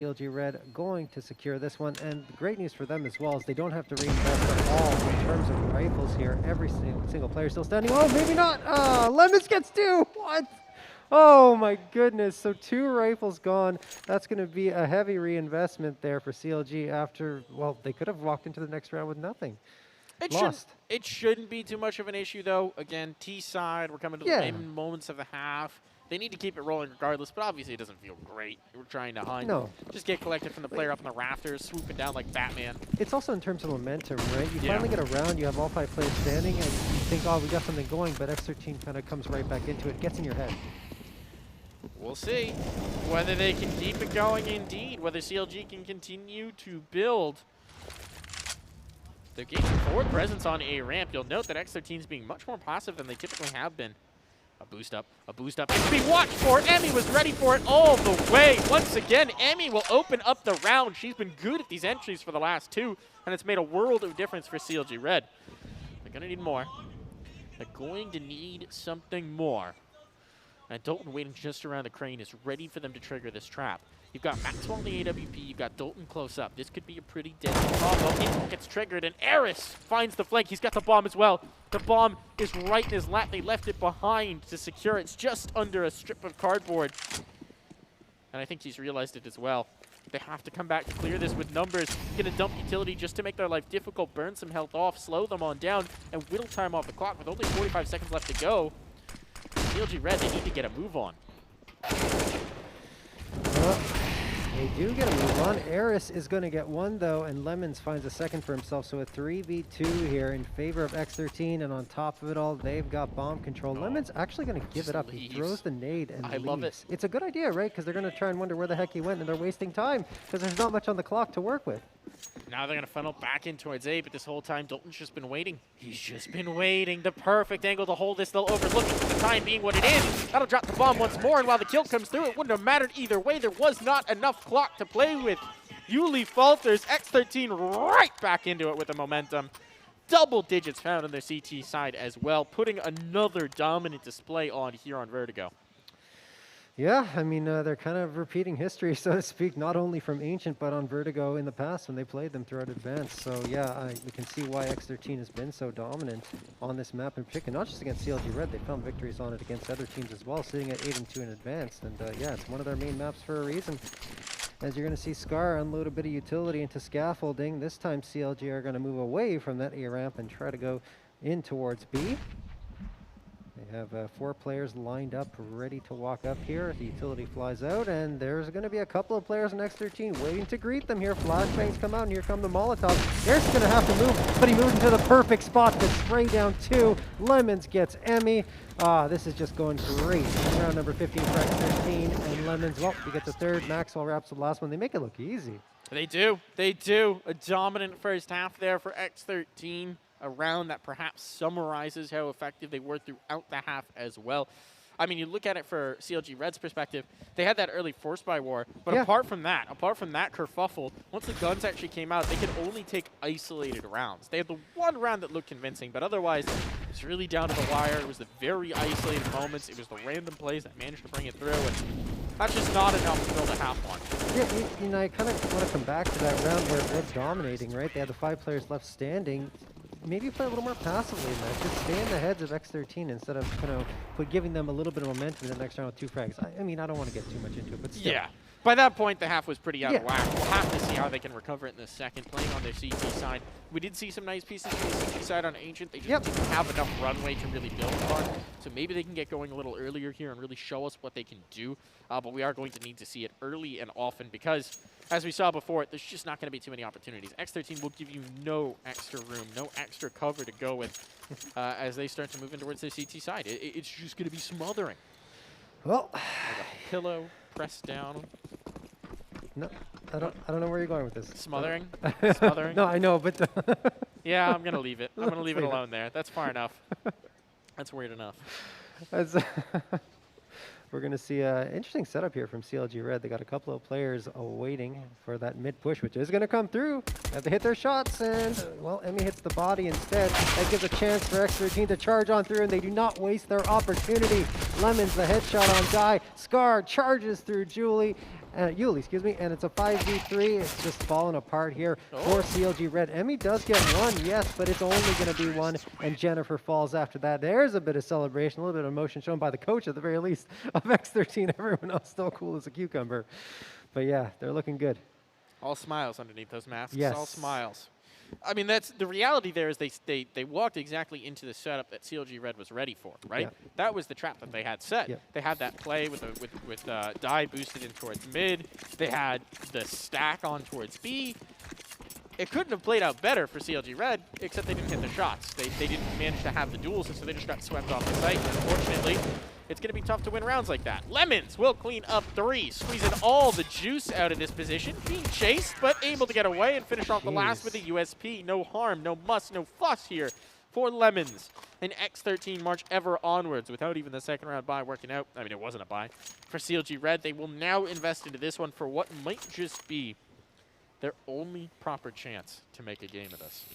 CLG Red going to secure this one, and the great news for them as well is they don't have to reinvest at all in terms of rifles here. Every single player still standing. Oh, maybe not. Lemons gets two. What? Oh my goodness. So 2 rifles gone. That's going to be a heavy reinvestment there for CLG after, well, they could have walked into the next round with nothing. Lost. It shouldn't be too much of an issue, though. Again, T side, we're coming to the main moments of the half. They need to keep it rolling regardless, but obviously it doesn't feel great. We're trying to hunt. No. Just get collected from the player up in the rafters, swooping down like Batman. It's also in terms of momentum, right? You finally get around, you have all 5 players standing, and you think, oh, we got something going, but X13 kind of comes right back into it, gets in your head. We'll see whether they can keep it going indeed, whether CLG can continue to build. They're gaining forward presence on A ramp. You'll note that X13 is being much more passive than they typically have been. A boost up, it's being watched for. Emmy was ready for it all the way. Once again, Emmy will open up the round. She's been good at these entries for the last 2, and it's made a world of difference for CLG Red. They're going to need more. They're going to need something more. And Dalton waiting just around the crane is ready for them to trigger this trap. You've got Maxwell in the AWP, you've got Dalton close up. This could be a pretty deadly combo. It gets triggered, and Eris finds the flank. He's got the bomb as well. The bomb is right in his lap. They left it behind to secure it. It's just under a strip of cardboard. And I think he's realized it as well. They have to come back to clear this with numbers. Gonna dump utility just to make their life difficult, burn some health off, slow them on down, and whittle time off the clock with only 45 seconds left to go. CLG Red, they need to get a move on. Well, they do get a move on. Eris is going to get 1, though, and Lemons finds a second for himself. So a 3v2 here in favor of X13, and on top of it all, they've got bomb control. Lemons actually going to give it up. He throws the nade and leaves. Love it. It's a good idea, right? Because they're going to try and wonder where the heck he went, and they're wasting time because there's not much on the clock to work with. Now they're going to funnel back in towards A, but this whole time, Dalton's just been waiting. He's just been waiting. The perfect angle to hold this. They'll overlook it for the time being what it is. That'll drop the bomb once more, and while the kill comes through, it wouldn't have mattered either way. There was not enough clock to play with. Yuli falters. X13 right back into it with the momentum. Double digits found on their CT side as well, putting another dominant display on here on Vertigo. Yeah, I mean, they're kind of repeating history, so to speak, not only from Ancient, but on Vertigo in the past when they played them throughout Advanced. So yeah, we can see why X13 has been so dominant on this map in particular, not just against CLG Red, they found victories on it against other teams as well, sitting at 8-2 in Advanced. And yeah, it's one of their main maps for a reason. As you're going to see Scar unload a bit of utility into scaffolding. This time CLG are going to move away from that A ramp and try to go in towards B. They have 4 players lined up, ready to walk up here. The utility flies out, and there's going to be a couple of players in X13 waiting to greet them here. Flashbangs come out, and here come the Molotovs. There's going to have to move, but he moved into the perfect spot to spray down 2. Lemons gets Emmy. This is just going great. Round number 15 for X13, and Lemons, well, he gets a 3rd. Maxwell wraps the last one. They make it look easy. They do. They do. A dominant first half there for X13. A round that perhaps summarizes how effective they were throughout the half as well. I mean, you look at it for CLG Red's perspective, they had that early force buy war, but apart from that kerfuffle, once the guns actually came out, they could only take isolated rounds. They had the one round that looked convincing, but otherwise, it's really down to the wire. It was the very isolated moments. It was the random plays that managed to bring it through, and that's just not enough to build a half one. Yeah, you know, I kind of want to come back to that round where Red's dominating, right? They had the 5 players left standing. Maybe play a little more passively in that. Just stay in the heads of X13 instead of, giving them a little bit of momentum in the next round with 2 frags. I mean, I don't want to get too much into it, but still. Yeah. By that point, the half was pretty out of whack. We'll have to see how they can recover it in the second, playing on their CT side. We did see some nice pieces from the CT side on Ancient. They just didn't have enough runway to really build on. So maybe they can get going a little earlier here and really show us what they can do. But we are going to need to see it early and often because, as we saw before, there's just not going to be too many opportunities. X13 will give you no extra room, no extra cover to go with as they start to move in towards their CT side. It's just going to be smothering. Well, like a pillow pressed down. No, I don't know where you're going with this. Smothering? Smothering? No, I know, but yeah, I'm going to leave it. I'm going to leave it alone there. That's far enough. That's weird enough. We're going to see an interesting setup here from CLG Red. They got a couple of players waiting for that mid-push, which is going to come through. They have to hit their shots, and, well, Emmy hits the body instead. That gives a chance for X13 to charge on through, and they do not waste their opportunity. Lemons, the headshot on Die. Scar charges through Julie, Yuli, excuse me, and it's a 5v3. It's just falling apart here for CLG Red. Emmy does get one, yes, but it's only going to be one, and Jennifer falls after that. There's a bit of celebration, a little bit of emotion shown by the coach at the very least of X13. Everyone else still cool as a cucumber. But yeah, they're looking good. All smiles underneath those masks. Yes. All smiles. I mean, that's the reality there is they walked exactly into the setup that CLG Red was ready for, right? Yeah. That was the trap that they had set. Yeah. They had that play with Die boosted in towards mid. They had the stack on towards B. It couldn't have played out better for CLG Red, except they didn't hit the shots. They didn't manage to have the duels, and so they just got swept off the site. And unfortunately, it's going to be tough to win rounds like that. Lemons will clean up 3, squeezing all the juice out of this position, being chased, but able to get away and finish off the last with a USP. No harm, no muss, no fuss here for Lemons. And X13 march ever onwards without even the second round bye working out. I mean, it wasn't a bye. For CLG Red, they will now invest into this one for what might just be their only proper chance to make a game of this.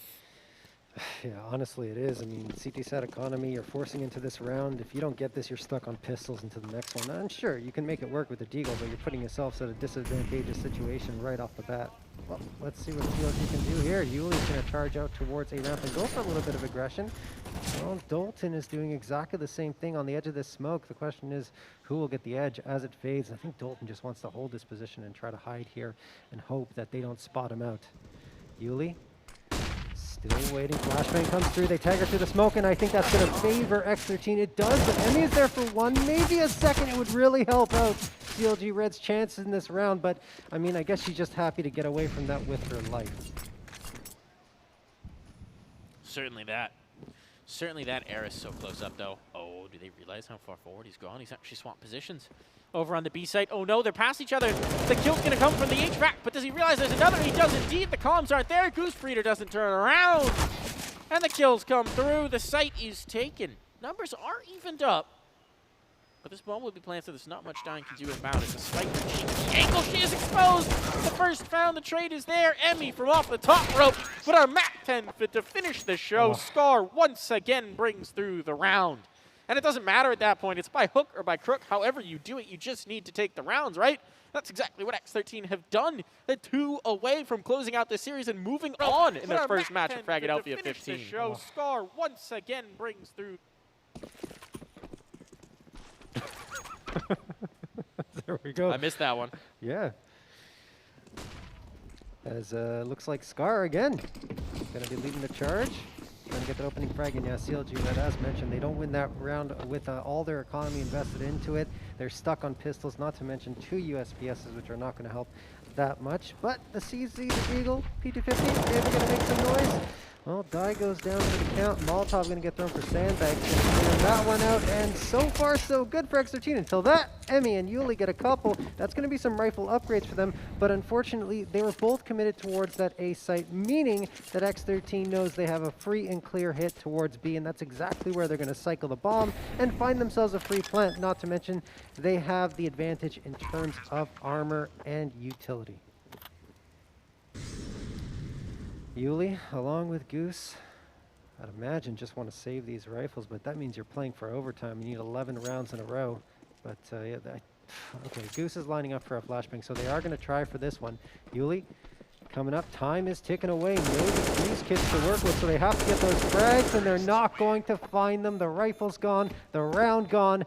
Yeah, honestly, it is. I mean, CT set economy, you're forcing into this round. If you don't get this, you're stuck on pistols into the next one. And sure, you can make it work with the Deagle, but you're putting yourself at a disadvantageous situation right off the bat. Well, let's see what CLG can do here. Yuli's going to charge out towards A ramp and go for a little bit of aggression. Well, Dalton is doing exactly the same thing on the edge of this smoke. The question is, who will get the edge as it fades? I think Dalton just wants to hold this position and try to hide here and hope that they don't spot him out. Yuli, still waiting. Flashbang comes through. They tag her through the smoke, and I think that's going to favor X13. It does, but Emmy is there for one, maybe a second. It would really help out CLG Red's chances in this round, but I mean, I guess she's just happy to get away from that with her life. Certainly that. Certainly that air is so close up, though. Oh, do they realize how far forward he's gone? He's actually swapped positions. Over on the B site. Oh no, they're past each other. The kill's gonna come from the HVAC, but does he realize there's another? He does indeed. The comms aren't there. Goose Breeder doesn't turn around. And the kills come through. The site is taken. Numbers are evened up. But this bomb will be planted, so there's not much Dying can do about it. Despite the angle, she is exposed. The first found, the trade is there. Emmy from off the top rope. But our Mac 10 fit to finish the show. Scar once again brings through the round. And it doesn't matter at that point. It's by hook or by crook. However you do it, you just need to take the rounds, right? That's exactly what X13 have done. They're 2 away from closing out the series and moving on in their first match at Fragadelphia 15. Show. Scar once again brings through. There we go. I missed that one. Yeah. As looks like Scar again. Gonna be leading the charge. Trying to get the opening frag, and yeah, CLG Red, as mentioned, they don't win that round with all their economy invested into it. They're stuck on pistols, not to mention 2 USPSs, which are not going to help that much. But the CZ, the Eagle, P250, maybe going to make some noise. Well, Die goes down for the count. Molotov going to get thrown for Sandbags. Going to clear that one out, and so far so good for X13 until that. Emmy and Yuli get a couple. That's going to be some rifle upgrades for them, but unfortunately, they were both committed towards that A site, meaning that X13 knows they have a free and clear hit towards B, and that's exactly where they're going to cycle the bomb and find themselves a free plant, not to mention they have the advantage in terms of armor and utility. Yuli, along with Goose, I'd imagine just want to save these rifles, but that means you're playing for overtime. You need 11 rounds in a row. But yeah, okay, Goose is lining up for a flashbang, so they are going to try for this one. Yuli, coming up, time is ticking away. No these kids to work with, so they have to get those frags, and they're not going to find them. The rifle's gone, the round gone.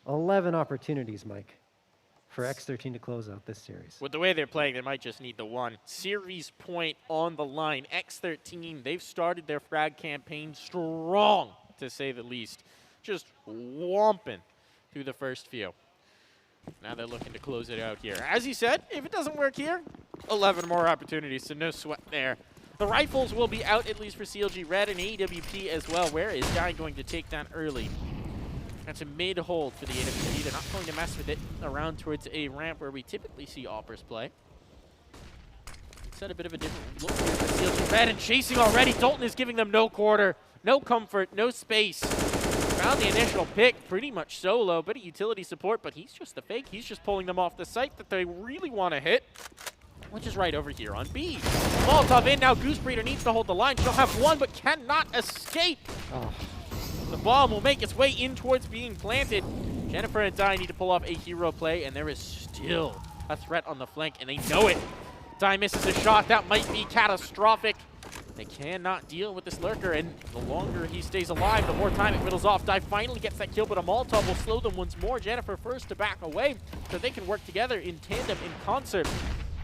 11 opportunities, Mike, for X13 to close out this series. With the way they're playing, they might just need the one. Series point on the line. X13, they've started their frag campaign strong, to say the least. Just whomping through the first few. Now they're looking to close it out here. As you said, if it doesn't work here, 11 more opportunities, so no sweat there. The rifles will be out, at least for CLG Red and AWP as well. Where is Guy going to take that early? That's a mid-hold for the AWP. They're not going to mess with it around towards a ramp where we typically see Oppers play. Set a bit of a different look here for CLG Red, and chasing already. Dalton is giving them no quarter, no comfort, no space. Found the initial pick pretty much solo, bit of utility support, but he's just the fake. He's just pulling them off the site that they really want to hit, which is right over here on B. Molotov in now. Goose Breeder needs to hold the line. She'll have one, but cannot escape. Oh. The bomb will make its way in towards being planted. Jennifer and Di need to pull off a hero play, and there is still a threat on the flank, and they know it. Die misses a shot. That might be catastrophic. They cannot deal with this lurker, and the longer he stays alive, the more time it whittles off. Die finally gets that kill, but a Molotov will slow them once more. Jennifer first to back away, so they can work together in tandem, in concert.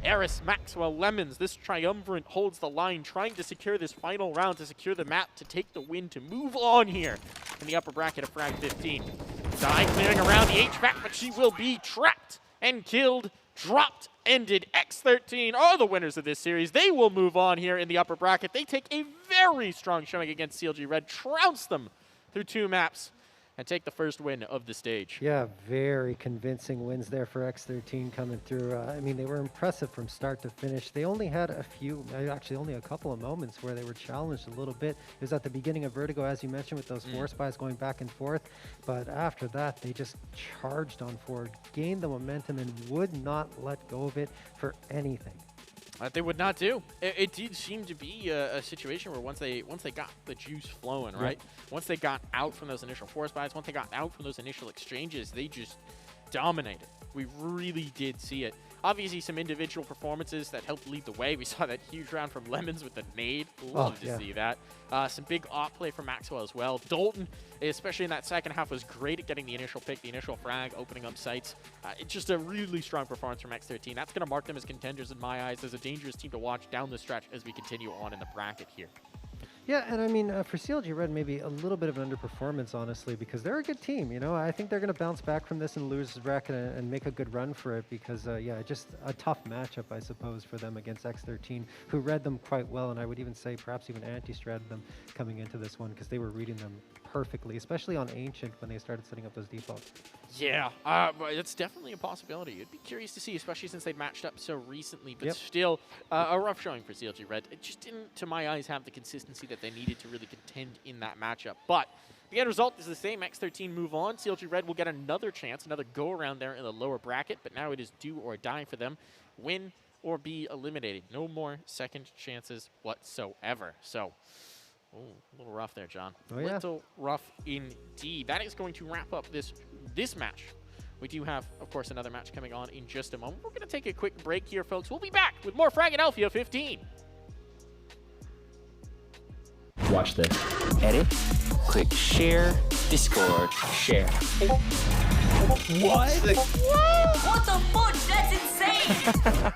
Eris, Maxwell, Lemons, this triumvirate holds the line, trying to secure this final round, to secure the map, to take the win, to move on here in the upper bracket of Frag 15. Die clearing around the HVAC, but she will be trapped and killed, dropped, ended. X13 are the winners of this series. They will move on here in the upper bracket. They take a very strong showing against CLG Red, trounce them through 2 maps, and take the first win of the stage. Yeah, very convincing wins there for X13 coming through. I mean, they were impressive from start to finish. They only had a few, actually only a couple of moments where they were challenged a little bit. It was at the beginning of Vertigo, as you mentioned, with those 4 spies going back and forth. But after that, they just charged on forward, gained the momentum, and would not let go of it for anything. They would not do. It did seem to be a situation where once they got the juice flowing, right? Once they got out from those initial 4 spies, once they got out from those initial exchanges, they just dominated. We really did see it. Obviously, some individual performances that helped lead the way. We saw that huge round from Lemons with the nade. Love to see that. Some big op play from Maxwell as well. Dalton, especially in that second half, was great at getting the initial pick, the initial frag, opening up sites. It's just a really strong performance from X13. That's going to mark them as contenders in my eyes. There's a dangerous team to watch down the stretch as we continue on in the bracket here. Yeah, and I mean, for CLG Red, maybe a little bit of an underperformance, honestly, because they're a good team. You know, I think they're going to bounce back from this and lose this bracket and make a good run for it because, yeah, just a tough matchup, I suppose, for them against X13, who read them quite well, and I would even say perhaps even anti-stratted them coming into this one because they were reading them perfectly, especially on Ancient when they started setting up those defaults. Yeah, but it's definitely a possibility. I'd be curious to see, especially since they matched up so recently, but still a rough showing for CLG Red. It just didn't, to my eyes, have the consistency that they needed to really contend in that matchup. But the end result is the same. X13 move on. CLG Red will get another chance, another go-around there in the lower bracket, but now it is do or die for them. Win or be eliminated. No more second chances whatsoever. So, a little rough there, John. Oh, yeah. Little rough indeed. That is going to wrap up this match. We do have, of course, another match coming on in just a moment. We're going to take a quick break here, folks. We'll be back with more Fragadelphia 15. Watch this. Edit. Click share. Discord. Share. What? What the fudge? That's insane!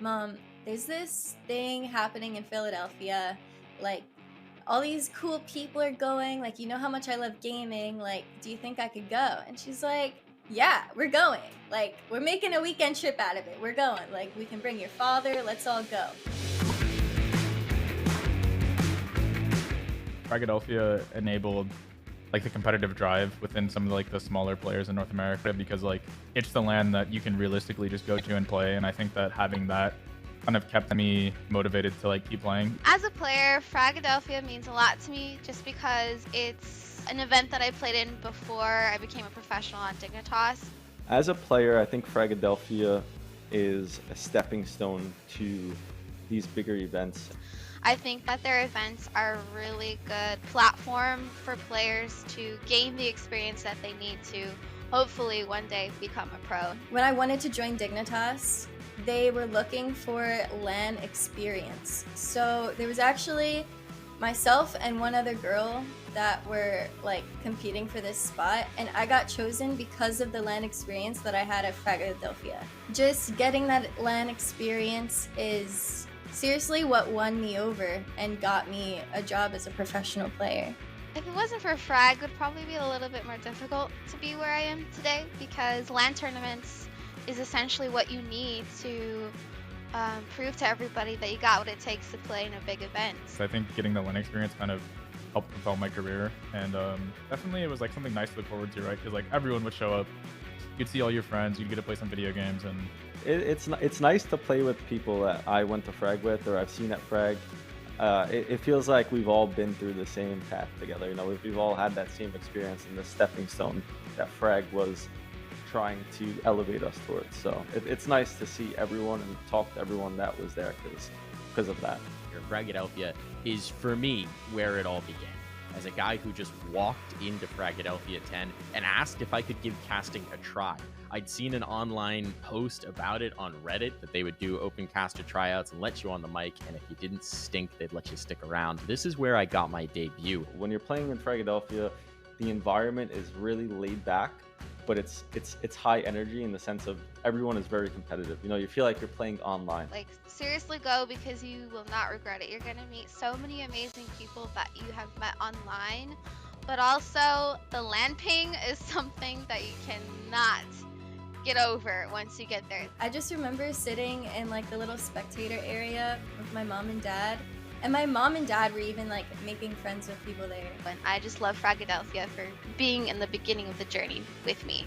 Mom, there's this thing happening in Philadelphia. Like, all these cool people are going. Like, you know how much I love gaming. Like, do you think I could go? And she's like, yeah, we're going. Like, we're making a weekend trip out of it. We're going. Like, we can bring your father. Let's all go. Fragadelphia enabled like the competitive drive within some of like the smaller players in North America, because like it's the land that you can realistically just go to and play, and I think that having that kind of kept me motivated to like keep playing. As a player, Fragadelphia means a lot to me just because it's an event that I played in before I became a professional on Dignitas. As a player, I think Fragadelphia is a stepping stone to these bigger events. I think that their events are a really good platform for players to gain the experience that they need to hopefully one day become a pro. When I wanted to join Dignitas, they were looking for LAN experience. So there was actually myself and one other girl that were like competing for this spot, and I got chosen because of the LAN experience that I had at Fragadelphia. Just getting that LAN experience is seriously what won me over and got me a job as a professional player. If it wasn't for Frag, it would probably be a little bit more difficult to be where I am today, because LAN tournaments is essentially what you need to prove to everybody that you got what it takes to play in a big event. So I think getting the LAN experience kind of helped propel my career, and definitely it was like something nice to look forward to, right? Because like everyone would show up, you'd see all your friends, you'd get to play some video games, and It's nice to play with people that I went to Frag with or I've seen at Frag. It feels like we've all been through the same path together. You know, we've all had that same experience and the stepping stone that Frag was trying to elevate us towards. So it's nice to see everyone and talk to everyone that was there because of that. Fragadelphia is, for me, where it all began. As a guy who just walked into Fragadelphia 10 and asked if I could give casting a try. I'd seen an online post about it on Reddit that they would do open caster tryouts and let you on the mic, and if you didn't stink, they'd let you stick around. This is where I got my debut. When you're playing in Fragadelphia, the environment is really laid back, but it's high energy in the sense of everyone is very competitive. You know, you feel like you're playing online. Like, seriously go, because you will not regret it. You're going to meet so many amazing people that you have met online, but also the LAN ping is something that you cannot get over once you get there. I just remember sitting in like the little spectator area with my mom and dad, and my mom and dad were even like making friends with people there. And I just love Fragadelphia for being in the beginning of the journey with me.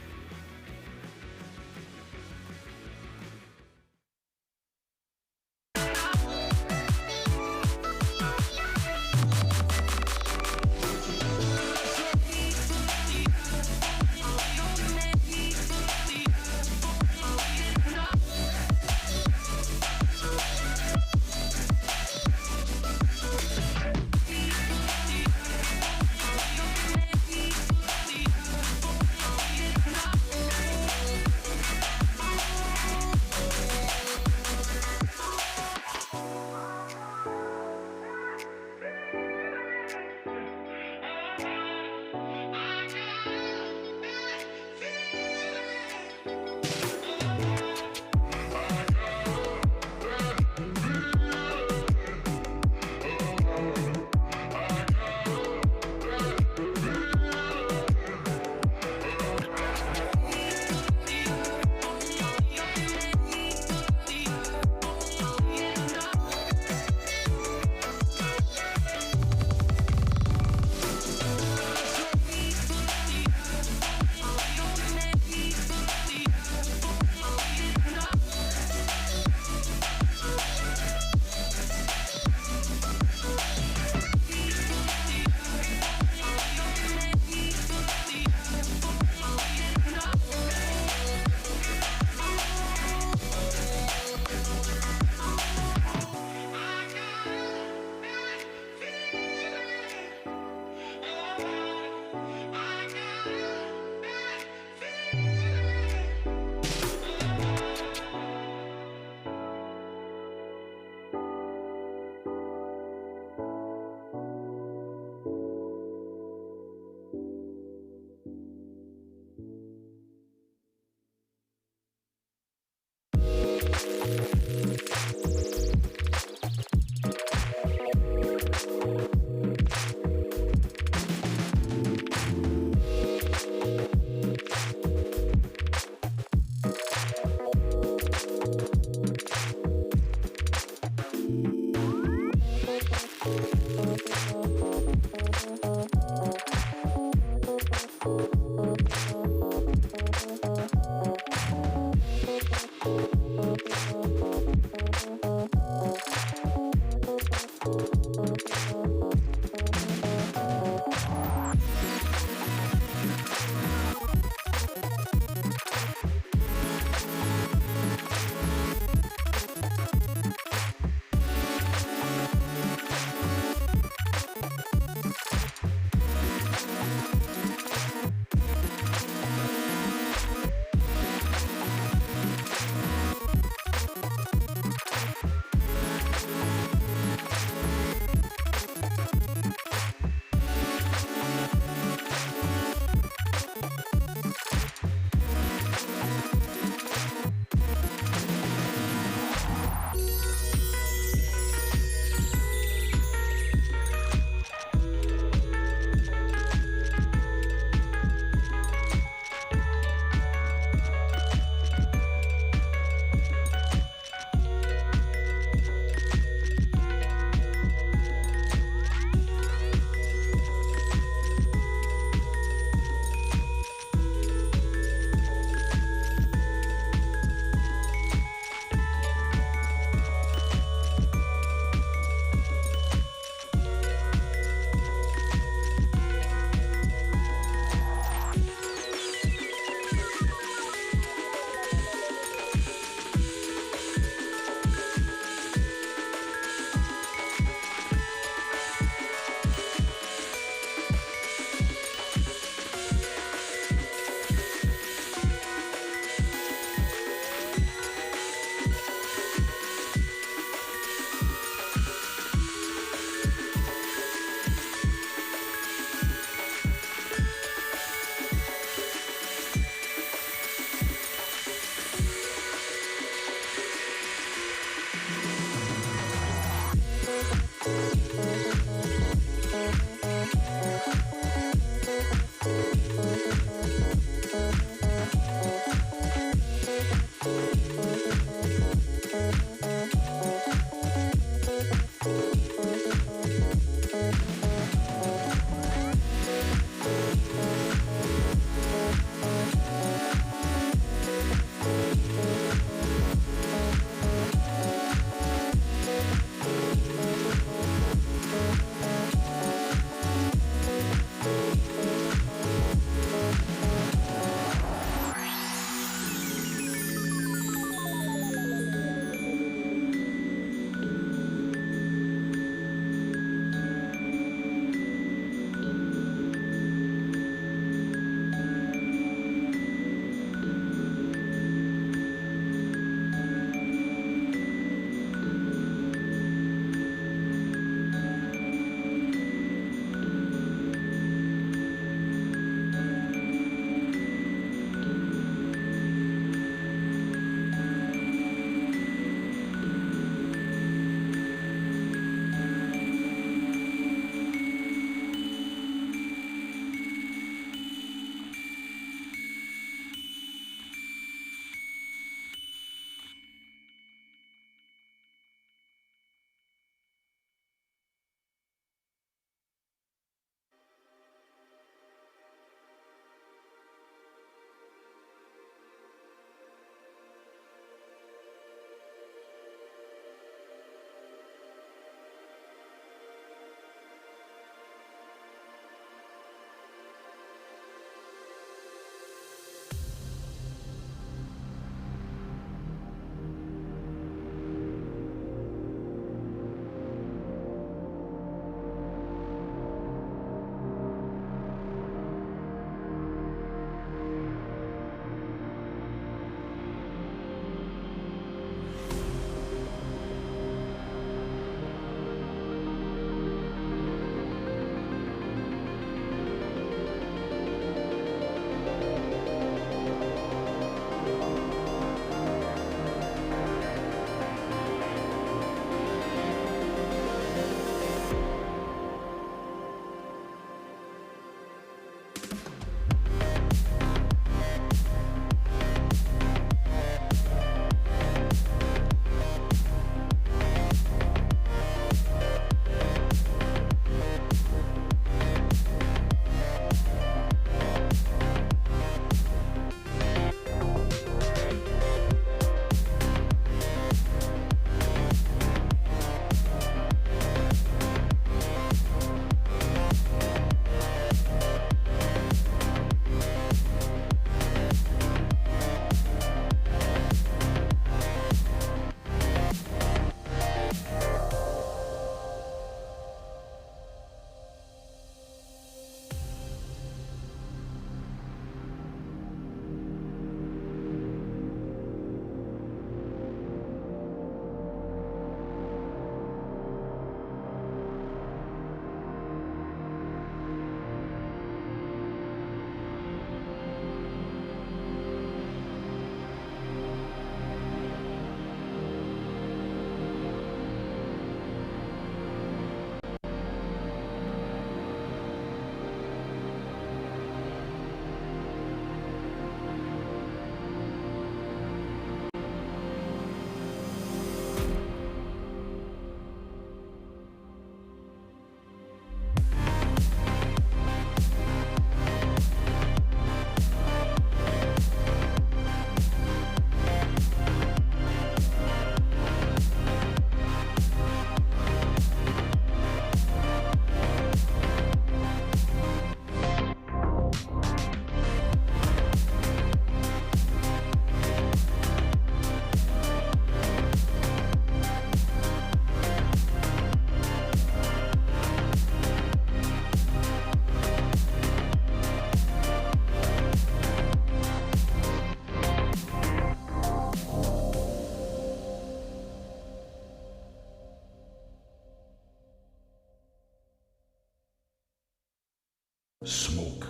smoke.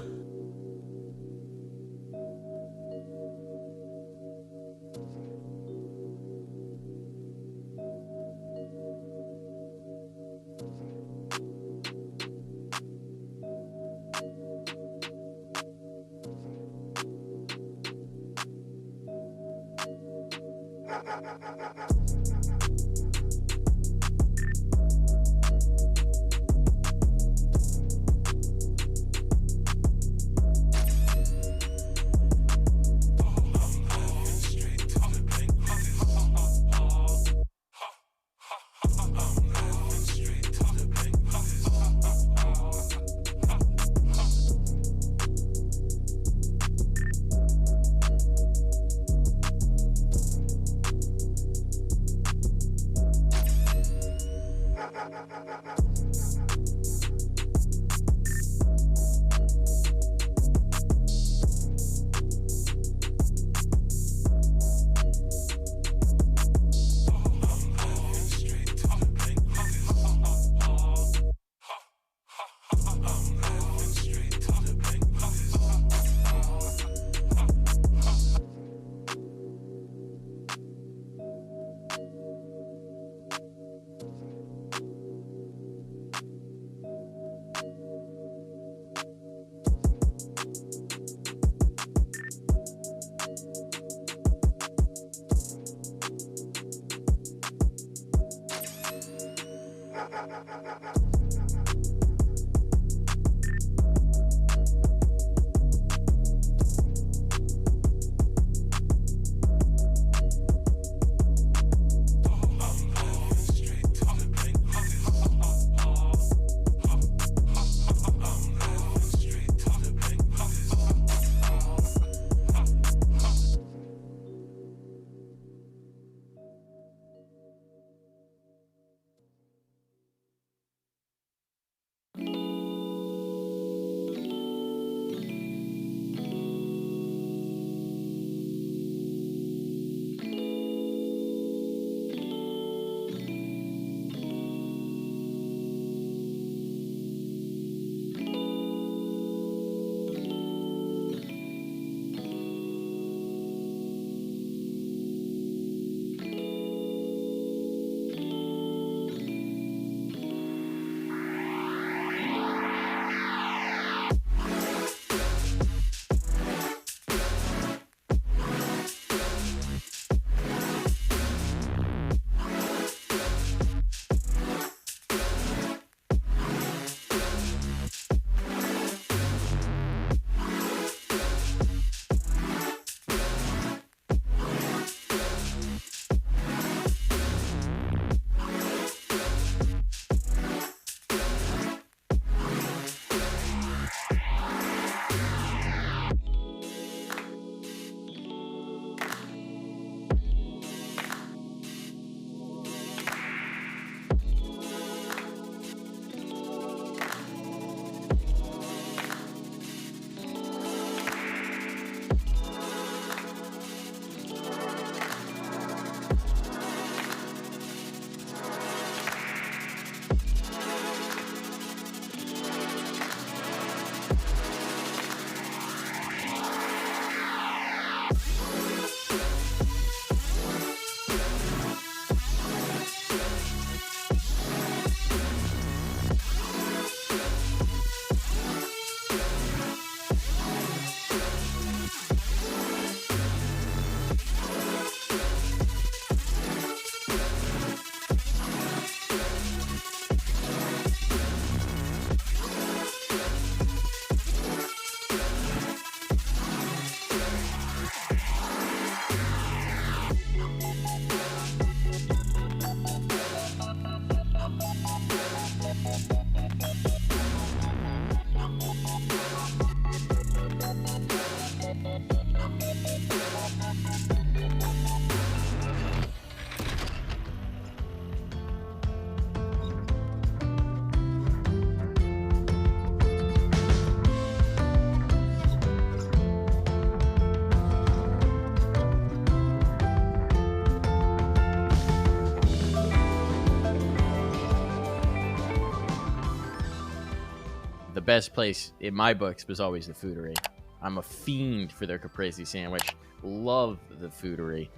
the best place in my books was always the Foodery. I'm a fiend for their caprese sandwich. Love the Foodery.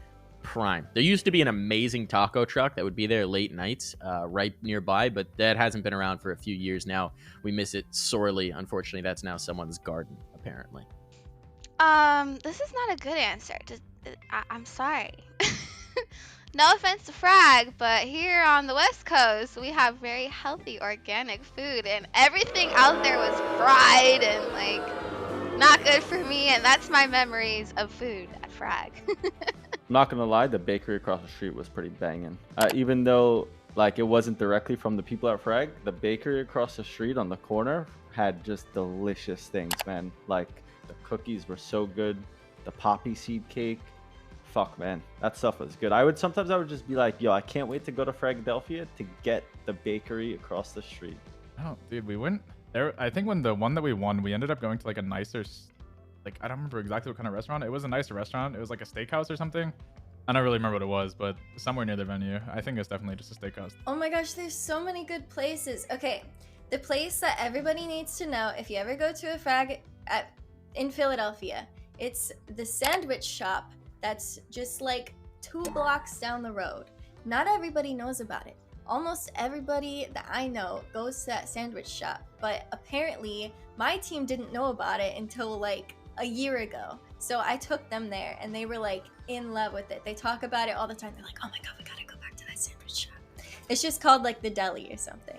Prime. There used to be an amazing taco truck that would be there late nights right nearby, but that hasn't been around for a few years now. We miss it sorely. Unfortunately, that's now someone's garden, apparently. This is not a good answer. I'm sorry. No offense to Frag, but here on the West Coast, we have very healthy organic food, and everything out there was fried and like not good for me, and that's my memories of food at Frag. I'm not gonna lie, the bakery across the street was pretty banging. Even though like it wasn't directly from the people at Frag, the bakery across the street on the corner had just delicious things, man. Like the cookies were so good, the poppy seed cake. Fuck, man, that stuff was good. I would just be like, yo, I can't wait to go to Fragadelphia to get the bakery across the street. Oh, dude, we went there. I think when the one that we won, we ended up going to like a nicer, like I don't remember exactly what kind of restaurant. It was a nicer restaurant. It was like a steakhouse or something. I don't really remember what it was, but somewhere near the venue. I think it's definitely just a steakhouse. Oh my gosh, there's so many good places. Okay, the place that everybody needs to know if you ever go to a Frag in Philadelphia, it's the sandwich shop that's just like 2 blocks down the road. Not everybody knows about it. Almost everybody that I know goes to that sandwich shop, but apparently my team didn't know about it until like a year ago. So I took them there and they were like in love with it. They talk about it all the time. They're like, oh my god, we gotta go back to that sandwich shop. It's just called like the deli or something.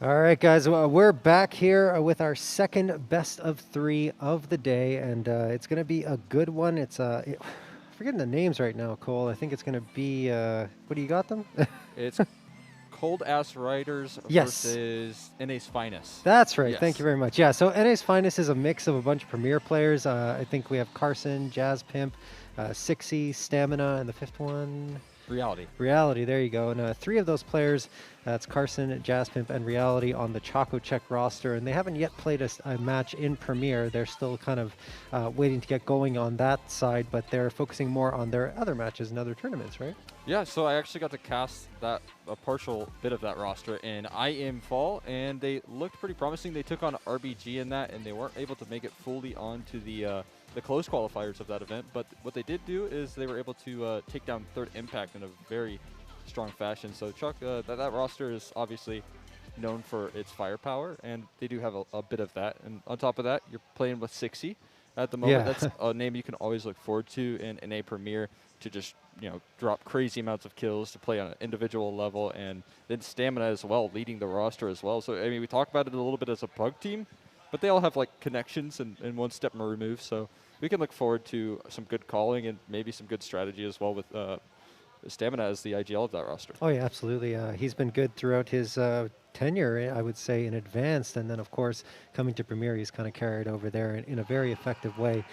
All right, guys, well, we're back here with our second best of 3 of the day, and it's going to be a good one. I'm forgetting the names right now, Cole. I think it's going to be, what do you got them? It's Cold Ass Riders Yes. versus NA's Finest. That's right. Yes. Thank you very much. Yeah, so NA's Finest is a mix of a bunch of premier players. I think we have Carson, Jazz Pimp, Sixy, Stamina, and the fifth one... Reality. There you go. And 3 of those players, that's Carson, Jazz Pimp, and Reality on the Choco Check roster. And they haven't yet played a match in Premier. They're still kind of waiting to get going on that side, but they're focusing more on their other matches and other tournaments, right? Yeah, so I actually got to cast a partial bit of that roster in IM Fall, and they looked pretty promising. They took on RBG in that, and they weren't able to make it fully onto the close qualifiers of that event. But what they did do is they were able to take down Third Impact in a very strong fashion. So Chuck, that roster is obviously known for its firepower, and they do have a bit of that. And on top of that, you're playing with Sixy at the moment. Yeah. That's a name you can always look forward to in a Premier, to just drop crazy amounts of kills, to play on an individual level, and then Stamina as well, leading the roster as well. So I mean, we talk about it a little bit as a bug team, but they all have like connections and one step remove. So we can look forward to some good calling and maybe some good strategy as well with Stamina as the IGL of that roster. Oh, yeah, absolutely. He's been good throughout his tenure, I would say, in Advanced. And then, of course, coming to Premier, he's kind of carried over there in a very effective way.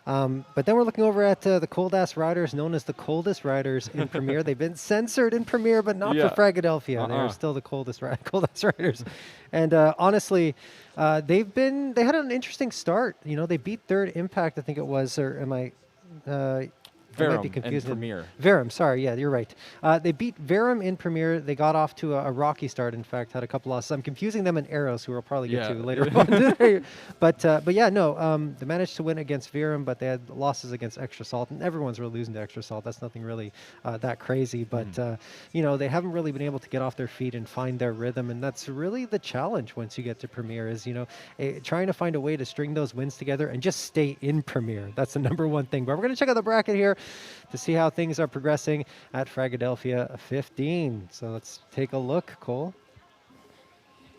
But then we're looking over at the Cold Ass Riders, known as the coldest riders in Premier. They've been censored in Premier, but not for Fragadelphia. They're still the cold ass riders. And honestly, they had an interesting start. They beat Third Impact, I think it was, or am I... I might Verum be and confusing. Premier. Verum, sorry, yeah, you're right. They beat Verum in Premier. They got off to a rocky start. In fact, had a couple losses. I'm confusing them and Arrows, who we'll probably get Yeah. to later on today. But yeah, no, they managed to win against Verum, but they had losses against Extra Salt, and everyone's really losing to Extra Salt. That's nothing really that crazy. But you know, they haven't really been able to get off their feet and find their rhythm, and that's really the challenge once you get to Premier. Is trying to find a way to string those wins together and just stay in Premier. That's the number one thing. But we're going to check out the bracket here to see how things are progressing at Fragadelphia 15. So let's take a look, Cole.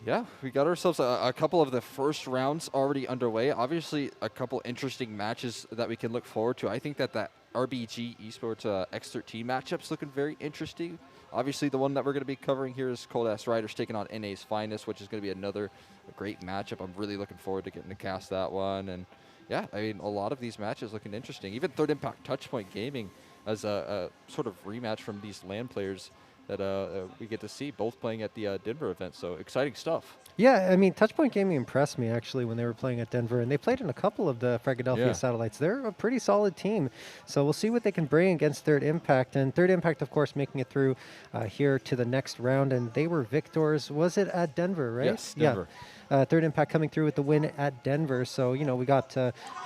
Yeah, we got ourselves a couple of the first rounds already underway. Obviously, a couple interesting matches that we can look forward to. I think that RBG Esports X13 matchup's looking very interesting. Obviously, the one that we're going to be covering here is Cold Ass Riders taking on NA's Finest, which is going to be another great matchup. I'm really looking forward to getting to cast that one. And yeah, I mean, a lot of these matches looking interesting. Even Third Impact Touchpoint Gaming as a sort of rematch from these LAN players that we get to see, both playing at the Denver event. So exciting stuff. Yeah, I mean, Touchpoint Gaming impressed me actually when they were playing at Denver, and they played in a couple of the Fragadelphia satellites. They're a pretty solid team, so we'll see what they can bring against Third Impact. And Third Impact, of course, making it through here to the next round, and they were victors. Was it at Denver, right? Yes, Denver. Yeah. Third Impact coming through with the win at Denver. So, we got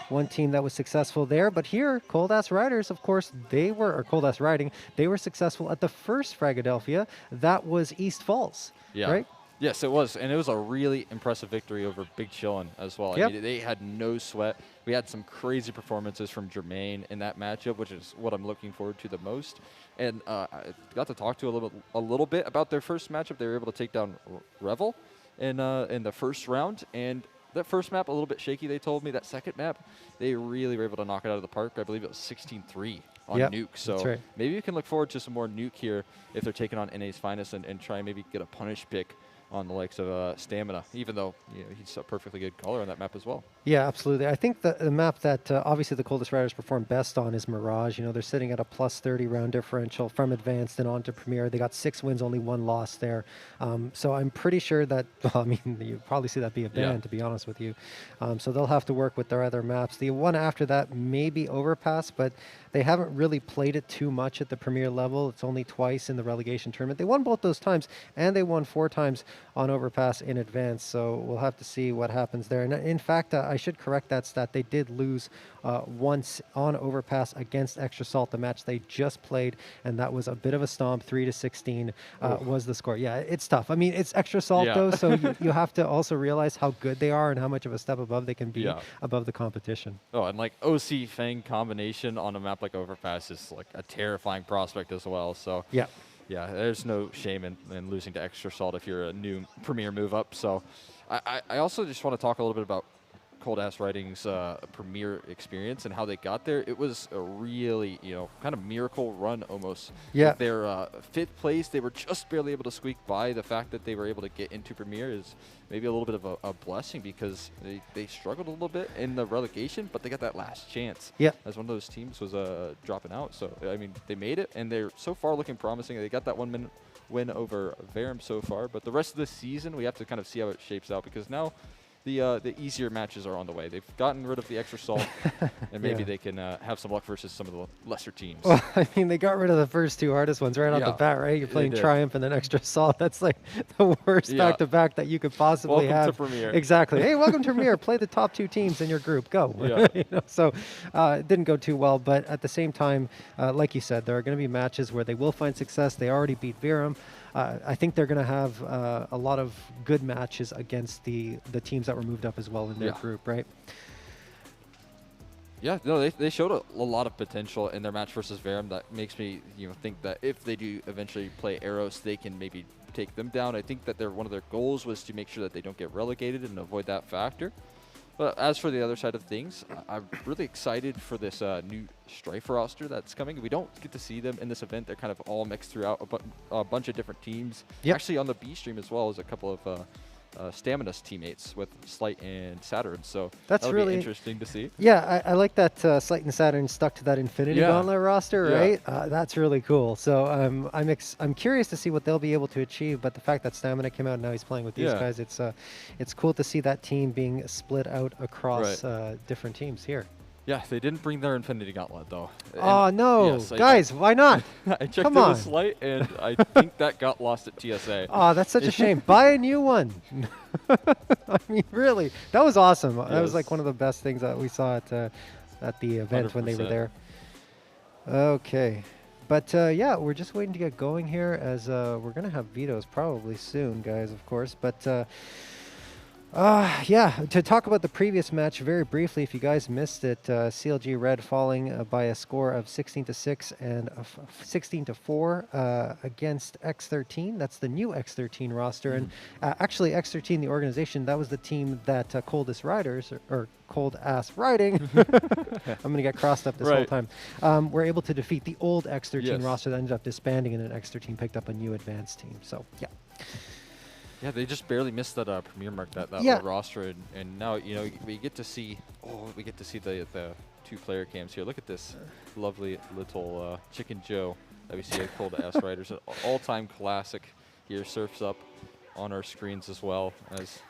one team that was successful there. But here, Cold Ass Riders, of course, or Cold Ass Riding, they were successful at the first Fragadelphia. That was East Falls, right? Yes, it was. And it was a really impressive victory over Big Chillin' as well. Yep. I mean, they had no sweat. We had some crazy performances from Jermaine in that matchup, which is what I'm looking forward to the most. And I got to talk to a little bit about their first matchup. They were able to take down Revel in the first round. And that first map, a little bit shaky, they told me. That second map, they really were able to knock it out of the park. I believe it was 16-3 on Nuke. So maybe you can look forward to some more Nuke here if they're taking on NA's Finest and try and maybe get a punish pick on the likes of Stamina, even though he's a perfectly good caller on that map as well. Yeah, absolutely. I think the map that obviously the Coldest Riders perform best on is Mirage. They're sitting at a plus 30 round differential from Advanced and on to Premier. They got 6 wins, only 1 loss there. So I'm pretty sure that, you probably see that be a ban, to be honest with you. So they'll have to work with their other maps. The one after that may be Overpass, but they haven't really played it too much at the Premier level. It's only twice in the relegation tournament. They won both those times, and they won 4 times on Overpass in Advance. So we'll have to see what happens there. And in fact, I should correct that stat. They did lose once on Overpass against Extra Salt, the match they just played, and that was a bit of a stomp. 3-16 was the score. Yeah, it's tough. I mean, it's Extra Salt though, so you have to also realize how good they are and how much of a step above they can be above the competition. Oh, and like OC Fang combination on a map like Overpass is like a terrifying prospect as well. So yeah, there's no shame in losing to Extra Salt if you're a new Premier move up. So I also just want to talk a little bit about Cold Ass Riding's Premier experience and how they got there. It was a really, kind of miracle run almost. Yeah. With their 5th place, they were just barely able to squeak by. The fact that they were able to get into Premier is maybe a little bit of a blessing because they struggled a little bit in the relegation, but they got that last chance. Yeah. As one of those teams was dropping out. So, I mean, they made it, and they're so far looking promising. They got that 1 win over Verum so far, but the rest of the season, we have to kind of see how it shapes out because now the easier matches are on the way. They've gotten rid of the Extra Salt, and maybe they can have some luck versus some of the lesser teams. Well, I mean, they got rid of the first 2 hardest ones right off the bat, right? You're playing did. Triumph and then Extra Salt. That's like the worst back-to-back that you could possibly have. Welcome to Premier. Exactly. Hey, welcome to Premier. Play the top 2 teams in your group. Go. So it didn't go too well, but at the same time, like you said, there are going to be matches where they will find success. They already beat Verum. I think they're going to have a lot of good matches against the teams that were moved up as well in their group, right? Yeah, no, they showed a lot of potential in their match versus Verum. That makes me, think that if they do eventually play Eros, they can maybe take them down. I think that one of their goals was to make sure that they don't get relegated and avoid that factor. But as for the other side of things, I'm really excited for this new Strife roster that's coming. We don't get to see them in this event. They're kind of all mixed throughout a bunch of different teams. Actually, on the B stream as well as a couple of Stamina's teammates with Slight and Saturn. So that's that'll really be interesting to see. Yeah, I like that Slight and Saturn stuck to that Infinity Gauntlet roster, right? That's really cool. So I'm curious to see what they'll be able to achieve. But the fact that Stamina came out and now he's playing with these guys, it's cool to see that team being split out across different teams here. Yeah, they didn't bring their Infinity Gauntlet though. Oh no, yes, guys, why not? I checked Come it on. with Slight, and I think that got lost at TSA. Oh, that's such a shame. Buy a new one. I mean, really, that was awesome. That was like Yes. one of the best things that we saw at the event when they were 100%. there. Okay, but yeah, we're just waiting to get going here as we're gonna have vetoes probably soon, guys, of course. But yeah, to talk about the previous match very briefly, if you guys missed it, CLG Red falling by a score of 16-6 and 16-4 against X13. That's the new X13 roster, and actually X13, the organization, that was the team that Coldest Riders or Cold Ass Riding. I'm gonna get crossed up this whole time. Were able to defeat the old X13 roster that ended up disbanding, and then X13 picked up a new advanced team. So yeah. Yeah, they just barely missed that premier mark, that Yeah. old roster, and now we get to see the 2-player cams here. Look at this lovely little Chicken Joe that we see at Cold Ass Riders, an all-time classic here, surfs up on our screens as well. As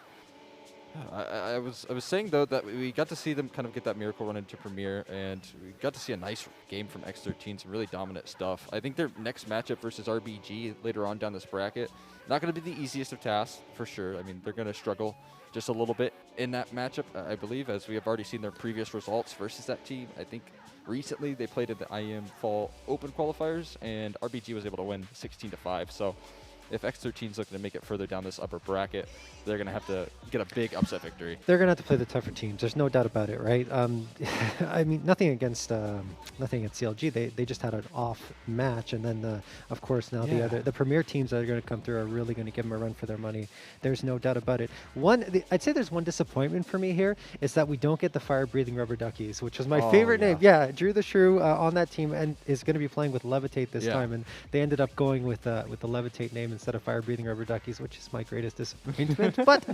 I was saying though that we got to see them kind of get that miracle run into Premier, and we got to see a nice game from X13, some really dominant stuff. I think their next matchup versus RBG later on down this bracket, not going to be the easiest of tasks for sure. I mean, they're going to struggle just a little bit in that matchup, I believe, as we have already seen their previous results versus that team. I think recently they played at the IEM Fall Open qualifiers, and RBG was able to win 16-5. So if X13 is looking to make it further down this upper bracket, they're going to have to get a big upset victory. They're going to have to play the tougher teams. There's no doubt about it, right? I mean, nothing against CLG. They just had an off match, and then of course now the premier teams that are going to come through are really going to give them a run for their money. There's no doubt about it. I'd say there's one disappointment for me here is that we don't get the fire breathing rubber duckies, which was my favorite name. Yeah, Drew the Shrew on that team and is going to be playing with Levitate this time, and they ended up going with the Levitate name instead of fire breathing rubber duckies, which is my greatest disappointment. But